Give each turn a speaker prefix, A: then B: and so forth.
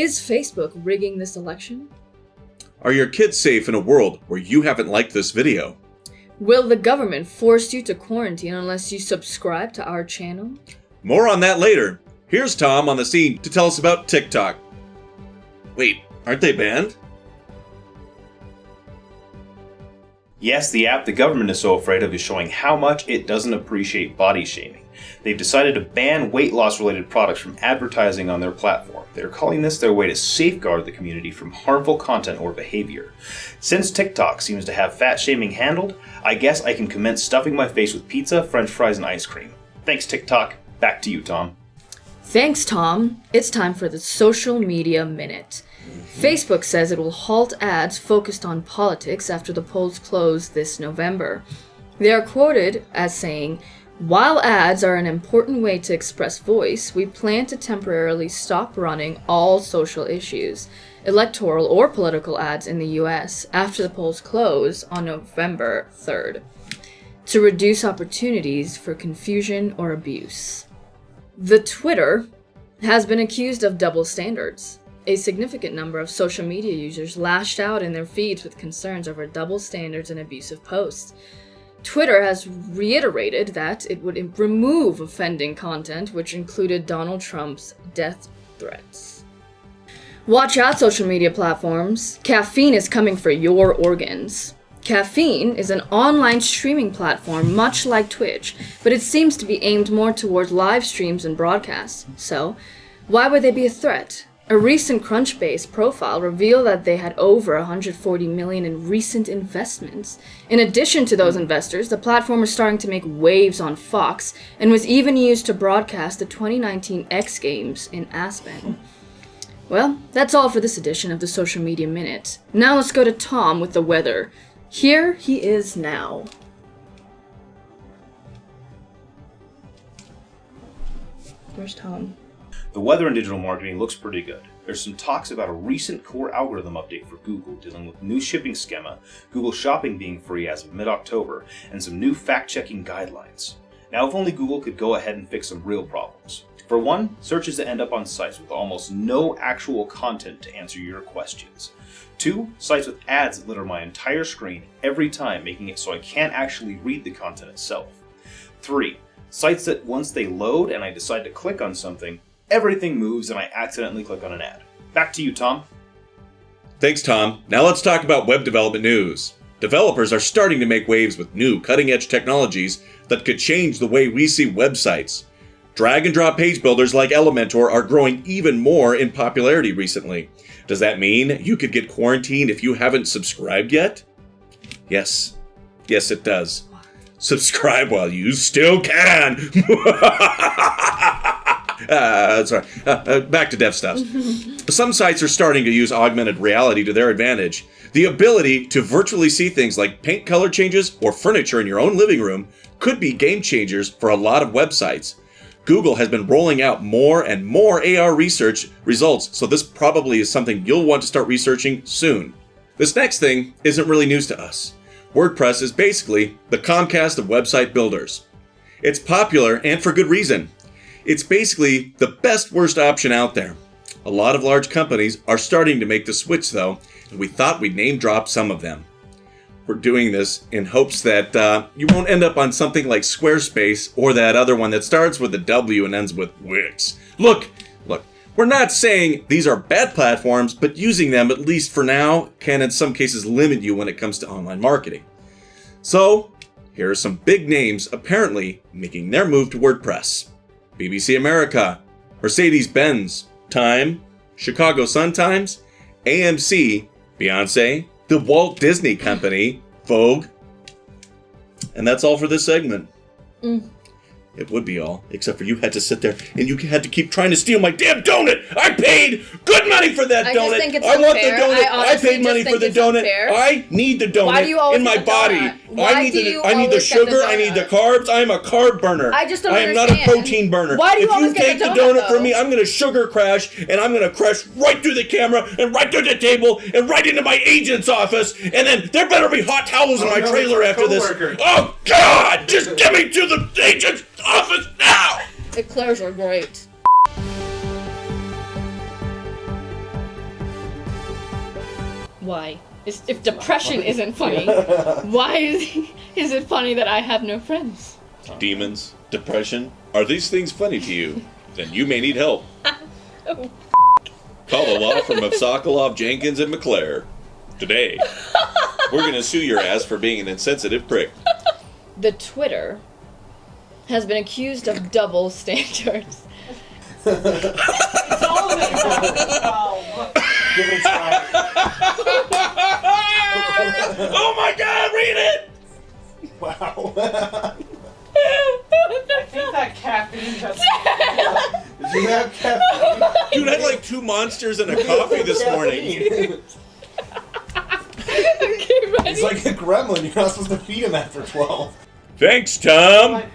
A: Is Facebook rigging this election?
B: Are your kids safe in a world where you haven't liked this video?
A: Will the government force you to quarantine unless you subscribe to our channel?
B: More on that later. Here's Tom on the scene to tell us about TikTok. Wait, aren't they banned?
C: Yes, the app the government is so afraid of is showing how much it doesn't appreciate body shaming. They've decided to ban weight loss related products from advertising on their platform. They're calling this their way to safeguard the community from harmful content or behavior. Since TikTok seems to have fat shaming handled, I guess I can commence stuffing my face with pizza, french fries, and ice cream. Thanks, TikTok. Back to you, Tom.
A: Thanks, Tom. It's time for the Social Media Minute. Facebook says it will halt ads focused on politics after the polls close this November. They are quoted as saying, "While ads are an important way to express voice, we plan to temporarily stop running all social issues, electoral or political ads in the US after the polls close on November 3rd, to reduce opportunities for confusion or abuse." The Twitter has been accused of double standards. A significant number of social media users lashed out in their feeds with concerns over double standards and abusive posts. Twitter has reiterated that it would remove offending content, which included Donald Trump's death threats. Watch out, social media platforms. Caffeine is coming for your organs. Caffeine is an online streaming platform much like Twitch, but it seems to be aimed more towards live streams and broadcasts. So, why would they be a threat? A recent Crunchbase profile revealed that they had over $140 million in recent investments. In addition to those investors, the platform is starting to make waves on Fox and was even used to broadcast the 2019 X Games in Aspen. Well, that's all for this edition of the Social Media Minute. Now let's go to Tom with the weather. Here he is now. Where's Tom?
C: The weather in digital marketing looks pretty good. There's some talks about a recent core algorithm update for Google dealing with new shipping schema, Google Shopping being free as of mid-October, and some new fact-checking guidelines. Now, if only Google could go ahead and fix some real problems. For one, searches that end up on sites with almost no actual content to answer your questions. 2, sites with ads that litter my entire screen every time, making it so I can't actually read the content itself. 3, sites that once they load and I decide to click on something, everything moves and I accidentally click on an ad. Back to you, Tom.
B: Thanks, Tom. Now let's talk about web development news. Developers are starting to make waves with new cutting-edge technologies that could change the way we see websites. Drag-and-drop page builders like Elementor are growing even more in popularity recently. Does that mean you could get quarantined if you haven't subscribed yet? Yes. Yes, it does. Subscribe while you still can! Sorry. Back to dev stuff. Some sites are starting to use augmented reality to their advantage. The ability to virtually see things like paint color changes or furniture in your own living room could be game changers for a lot of websites. Google has been rolling out more and more AR research results, so this probably is something you'll want to start researching soon. This next thing isn't really news to us. WordPress is basically the Comcast of website builders. It's popular and for good reason. It's basically the best worst option out there. A lot of large companies are starting to make the switch though, and we thought we'd name drop some of them. We're doing this in hopes that you won't end up on something like Squarespace or that other one that starts with a W and ends with Wix. Look, we're not saying these are bad platforms, but using them, at least for now, can in some cases limit you when it comes to online marketing. So, here are some big names apparently making their move to WordPress. BBC America, Mercedes-Benz, Time, Chicago Sun-Times, AMC, Beyonce, the Walt Disney Company, Vogue. And that's all for this segment. It would be all, except for you had to sit there and you had to keep trying to steal my damn donut. I paid good money for that donut.
A: I just think it's
B: I want the
A: unfair.
B: donut.
A: I
B: I paid money for the donut.
A: Unfair.
B: I need the donut
A: Why do you always
B: in my
A: get the
B: body.
A: donut? Why
B: I need
A: do you
B: I need the
A: always get the
B: sugar. I need the
A: donut?
B: carbs. I am a carb burner.
A: I just don't
B: I am not
A: understand.
B: a protein burner.
A: Why do you
B: if
A: always
B: you
A: get
B: take
A: the
B: the
A: donut,
B: donut from
A: though?
B: me, I'm going to sugar crash, and I'm going to crash right through the camera and right through the table and right into my agent's office, and then there better be hot towels in my trailer after this. Oh, God! Just get me to the agent's office now!
A: Eclairs are great. why? If depression isn't funny, why is it funny that I have no friends?
B: Demons, depression, are these things funny to you? Then you may need help.
A: Oh,
B: Call the law firm of Sokolov, Jenkins, and McClare. Today, we're going to sue your ass for being an insensitive prick.
A: The Twitter has been accused of double standards.
D: It's all of it.
C: Give it a try.
B: Oh my god, read it!
C: Wow.
D: I think that caffeine just...
C: Did you have caffeine?
B: Dude, I had like 2 monsters and a coffee this morning.
A: Okay, ready?
C: He's like a gremlin. You're not supposed to feed him after 12.
B: Thanks, Tom.
D: But